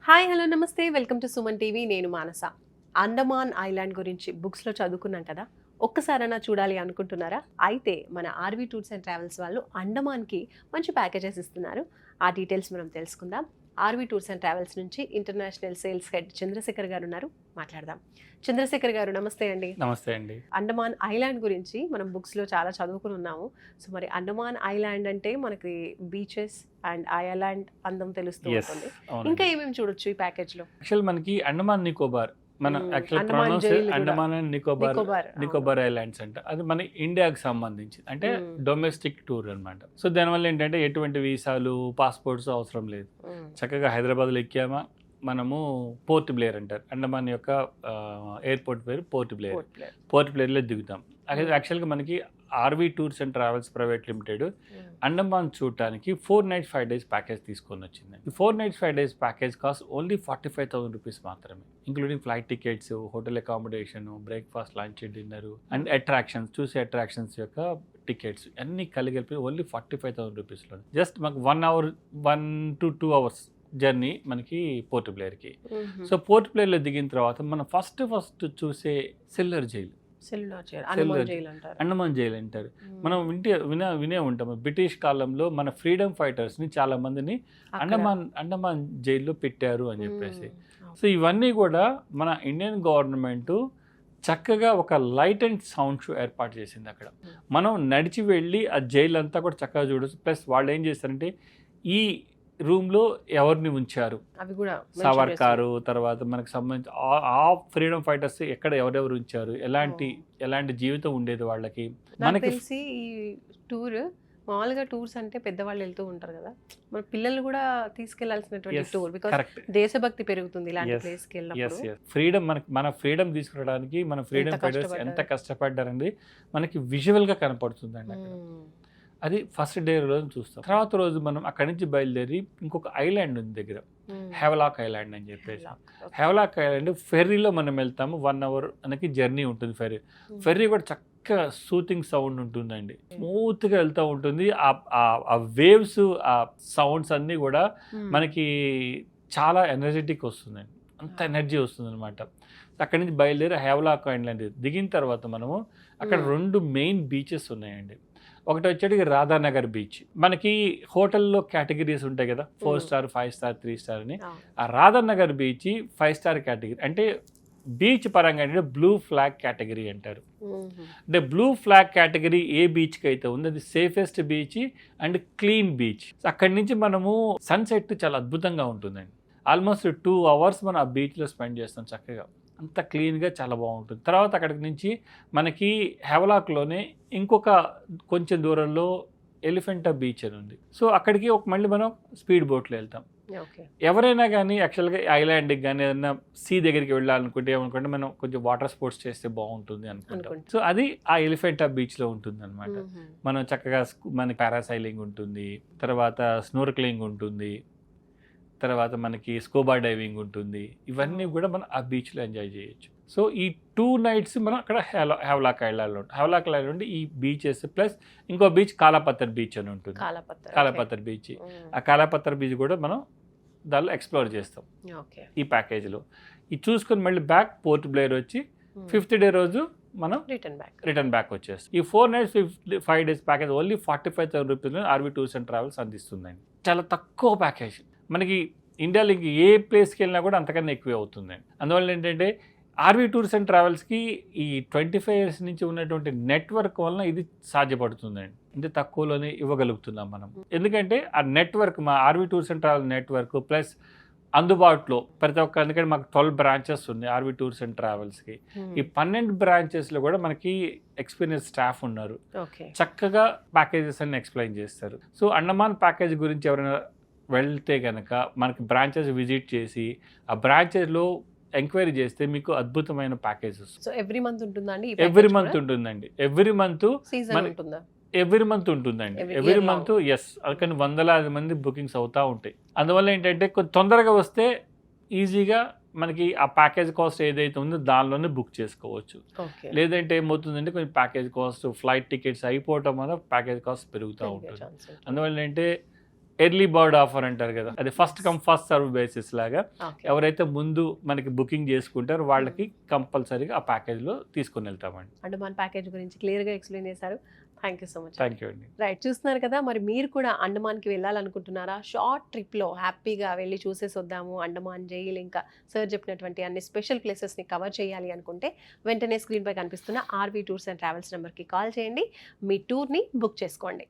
Hi hello నమస్తే welcome to Suman TV. నేను మానస. Andaman island గురించి బుక్స్లో చదువుకున్నాం కదా, ఒక్కసారైనా చూడాలి అనుకుంటున్నారా? అయితే మన ఆర్వీ టూర్స్ అండ్ ట్రావెల్స్ వాళ్ళు అండమాన్కి మంచి ప్యాకేజెస్ ఇస్తున్నారు. ఆ డీటెయిల్స్ మనం తెలుసుకుందాం. ఆర్వీ టూర్స్ అండ్ ట్రావెల్స్ నుంచి ఇంటర్నేషనల్ సేల్స్ హెడ్ చంద్రశేఖర్ గారు ఉన్నారు, మాట్లాడదాం. చంద్రశేఖర్ గారు నమస్తే అండి. నమస్తే అండి. అండమాన్ ఐలాండ్ గురించి మనం బుక్స్లో చాలా చదువుకుని ఉన్నాము. సో మరి అండమాన్ ఐలాండ్ అంటే మనకి బీచెస్ అండ్ ఐలాండ్ అందం తెలుస్తూ ఉంటుంది. ఇంకా ఏమేమి చూడొచ్చు ఈ ప్యాకేజ్లో? యాక్చువల్ మనకి అండమాన్ నికోబార్, మన actual Andaman pronounce jail Andaman and Nicobar islands అంట. అది మన ఇండియాకి సంబంధించి అంటే డొమెస్టిక్ టూర్ అన్నమాట. సో దానివల్ల ఏంటంటే ఎటువంటి వీసాలు పాస్పోర్ట్స్ అవసరం లేదు. చక్కగా హైదరాబాద్లో ఎక్కామా, మనము పోర్ట్ బ్లేర్ అంటారు, అండమాన్ యొక్క ఎయిర్పోర్ట్ పేరు పోర్ట్ బ్లేర్లో దిగుతాం. యాక్చువల్గా మనకి RV tours and travels private limited Andaman చూడటానికి 4 nights 5 days ప్యాకేజ్ తీసుకొని వచ్చింది. ఈ 4 nights 5 days package cost only 45,000 rupees మాత్రమే, including flight tickets, hotel accommodation, breakfast, lunch, dinner and attractions, చూసే అట్రాక్షన్స్ యొక్క టికెట్స్ అన్నీ కలిపి ఓన్లీ 45,000 రూపీస్లో. జస్ట్ మాకు 1 to 2 hours జర్నీ మనకి పోర్ట్ బ్లేర్కి. సో పోర్ట్ బ్లేర్లో దిగిన తర్వాత మనం ఫస్ట్ చూసే సెల్యులర్ జైలు, అండమాన్ జైలు అంటారు. మనం వినే ఉంటాము, బ్రిటిష్ కాలంలో మన ఫ్రీడమ్ ఫైటర్స్ని చాలా మందిని అండమాన్ జైల్లో పెట్టారు అని చెప్పేసి. సో ఇవన్నీ కూడా మన ఇండియన్ గవర్నమెంట్ చక్కగా ఒక లైట్ అండ్ సౌండ్ షో ఏర్పాటు చేసింది అక్కడ. మనం నడిచి వెళ్ళి ఆ జైలు అంతా కూడా చక్కగా చూడొచ్చు. ప్లస్ వాళ్ళు ఏం చేస్తారంటే ఈ రూమ్లో ఎవరిని ఉంచారు, అవి కూడా సవర్కారు, తర్వాత మనకు సంబంధించి ఆ ఫ్రీడమ్ ఫైటర్స్ ఎక్కడ ఎవరెవరు ఉంచారు, ఎలాంటి జీవితం ఉండేది వాళ్ళకి. మనకి తెలిసి ఈ టూర్ మామూలుగా టూర్స్ అంటే పెద్దవాళ్ళు వెళ్తూ ఉంటారు కదా, మన పిల్లలు కూడా తీసుకెళ్లాల్సినటువంటి టూర్. బికాస్ దేశభక్తి పెరుగుతుంది ఇలాంటి ప్లేస్కి వెళ్ళినప్పుడు. ఫ్రీడమ్ మన ఫ్రీడమ్ తీసుకురావడానికి మన ఫ్రీడమ్ ఫైటర్స్ ఎంత కష్టపడ్డారనేది మనకి విజువల్గా కనపడుతుందండి అక్కడ. అది ఫస్ట్ డే రోజు చూస్తాం. తర్వాత రోజు మనం అక్కడి నుంచి బయలుదేరి ఇంకొక ఐలాండ్ ఉంది దగ్గర, హెవలాక్ ఐలాండ్ అని చెప్పేసి. హెవలాక్ ఐలాండ్ ఫెర్రీలో మనం వెళ్తాము. 1 hour మనకి జర్నీ ఉంటుంది. ఫెర్రీ కూడా చక్కగా సూతింగ్ సౌండ్ ఉంటుందండి, స్మూత్గా వెళ్తూ ఉంటుంది. ఆ వేవ్స్, ఆ సౌండ్స్ అన్నీ కూడా మనకి చాలా ఎనర్జెటిక్ వస్తుందండి, అంత ఎనర్జీ వస్తుంది అనమాట. అక్కడి నుంచి బయలుదేరి హెవలాక్ ఐలాండ్ దిగిన తర్వాత మనము అక్కడ 2 మెయిన్ బీచెస్ ఉన్నాయండి. ఒకటి వచ్చేటికి రాధానగర్ బీచ్. మనకి హోటల్లో కేటగిరీస్ ఉంటాయి కదా, 4 star 5 star 3 star అని. ఆ రాధానగర్ బీచ్ 5 star కేటగిరీ. అంటే బీచ్ పరంగా అంటే బ్లూ ఫ్లాగ్ కేటగిరీ అంటారు. అంటే బ్లూ ఫ్లాగ్ కేటగిరీ ఏ బీచ్కి అయితే ఉంది అది safest beach and clean beach. అక్కడి నుంచి మనము సన్సెట్ చాలా అద్భుతంగా ఉంటుందండి. ఆల్మోస్ట్ 2 hours మనం ఆ బీచ్లో స్పెండ్ చేస్తాం చక్కగా, అంత క్లీన్గా చాలా బాగుంటుంది. తర్వాత అక్కడికి నుంచి మనకి హెవలాక్లోనే ఇంకొక కొంచెం దూరంలో ఎలిఫెంటా బీచ్ అని ఉంది. సో అక్కడికి మళ్ళీ మనం స్పీడ్ బోట్లో వెళ్తాం. ఎవరైనా కానీ యాక్చువల్గా ఐలాండ్కి కానీ ఏదైనా సీ దగ్గరికి వెళ్ళాలనుకుంటే ఏమనుకుంటే మనం కొంచెం వాటర్ స్పోర్ట్స్ చేస్తే బాగుంటుంది అనుకుంటాం. సో అది ఆ ఎలిఫెంటా బీచ్లో ఉంటుంది అనమాట. మనం చక్కగా మనకి పారాసైలింగ్ ఉంటుంది, తర్వాత స్నోర్క్లింగ్ ఉంటుంది, తర్వాత మనకి స్కూబా డైవింగ్ ఉంటుంది. ఇవన్నీ కూడా మనం ఆ బీచ్లో ఎంజాయ్ చేయొచ్చు. సో ఈ 2 nights మనం అక్కడ హెవలాక్ ఐలాండ్లో ఉంటాం. హెవలాక్ ఐలాండ్ నుండి ఈ బీచెస్ ప్లస్ ఇంకో బీచ్ కాలాపత్తర్ బీచ్ అని ఉంటుంది, కాలాపత్తర్ బీచ్. ఆ కాలాపత్తర్ బీచ్ కూడా మనం దానిలో ఎక్స్ప్లోర్ చేస్తాం ఈ ప్యాకేజ్లో. ఇది చూసుకొని మళ్ళీ బ్యాక్ పోర్ట్ బ్లేర్ వచ్చి 5th day రోజు మనం రిటర్న్ బ్యాక్ వచ్చేస్తాం. ఈ 4 nights 5 days package only 45,000 rupees RV tours and travels అందిస్తుందండి. చాలా తక్కువ ప్యాకేజ్. మనకి ఇండియాలో ఏ ప్లేస్కి వెళ్ళినా కూడా అంతకన్నా ఎక్కువే అవుతుందండి. అందువల్ల ఏంటంటే ఆర్వీ టూర్స్ అండ్ ట్రావెల్స్కి ఈ 25 years నుంచి ఉన్నటువంటి నెట్వర్క్ వలన ఇది సాధ్యపడుతుందండి. ఇంత తక్కువలోనే ఇవ్వగలుగుతున్నాం మనం. ఎందుకంటే ఆ నెట్వర్క్, మా RV tours and travel network plus అందుబాటులో ప్రతి ఒక్క, ఎందుకంటే మాకు 12 branches ఉన్నాయి ఆర్వీ టూర్స్ అండ్ ట్రావెల్స్కి. ఈ 12 branches కూడా మనకి ఎక్స్పీరియన్స్ స్టాఫ్ ఉన్నారు, చక్కగా ప్యాకేజెస్ అన్ని ఎక్స్ప్లెయిన్ చేస్తారు. సో అండమాన్ ప్యాకేజ్ గురించి ఎవరైనా వెళ్తే కనుక మనకి బ్రాంచెస్ విజిట్ చేసి ఆ బ్రాంచెస్లో ఎంక్వైరీ చేస్తే మీకు అద్భుతమైన ప్యాకేజెస్. సో ఎవ్రీ మంత్ ఉంటుందండి? ఎవ్రీ మంత్ ఉంటుందండి. ఎవ్రీ మంత్ ఉంటుందండి. ఎవ్రీ మంత్ కానీ వందలాది మంది బుకింగ్స్ అవుతూ ఉంటాయి. అందువల్ల ఏంటంటే కొంచెం తొందరగా వస్తే ఈజీగా మనకి ఆ ప్యాకేజ్ కాస్ట్ ఏదైతే ఉందో దానిలోనే బుక్ చేసుకోవచ్చు. లేదంటే ఏమవుతుందంటే కొంచెం ప్యాకేజ్ కాస్ట్, ఫ్లైట్ టికెట్స్ అయిపోవటం వల్ల ప్యాకేజ్ కాస్ట్ పెరుగుతూ ఉంటుంది. అందువల్ల ఏంటంటే ఎర్లీ బర్డ్ ఆఫర్ అంటారు కదా, అది first come first serve basis లాగా ఓకే ఎవరైతే ముందు మనకి బుకింగ్ చేసుకుంటారో వాళ్ళకి కంపల్సరీగా ఆ ప్యాకేజ్లో తీసుకుని వెళ్తామండి. అండమాన్ ప్యాకేజ్ గురించి క్లియర్గా ఎక్స్ప్లెయిన్ చేశారు. Thank you so much. Thank you అండి. రైట్, చూస్తున్నారు కదా, మరి మీరు కూడా అండమాన్కి వెళ్ళాలనుకుంటున్నారా? షార్ట్ ట్రిప్లో హ్యాపీగా వెళ్ళి చూసేసి వద్దాము, అండమాన్ జైలు ఇంకా సార్ చెప్పినటువంటి అన్ని స్పెషల్ ప్లేసెస్ని కవర్ చేయాలి అనుకుంటే వెంటనే స్క్రీన్పై కనిపిస్తున్న ఆర్వీ టూర్స్ అండ్ ట్రావెల్స్ నెంబర్కి కాల్ చేయండి, మీ టూర్ని బుక్ చేసుకోండి.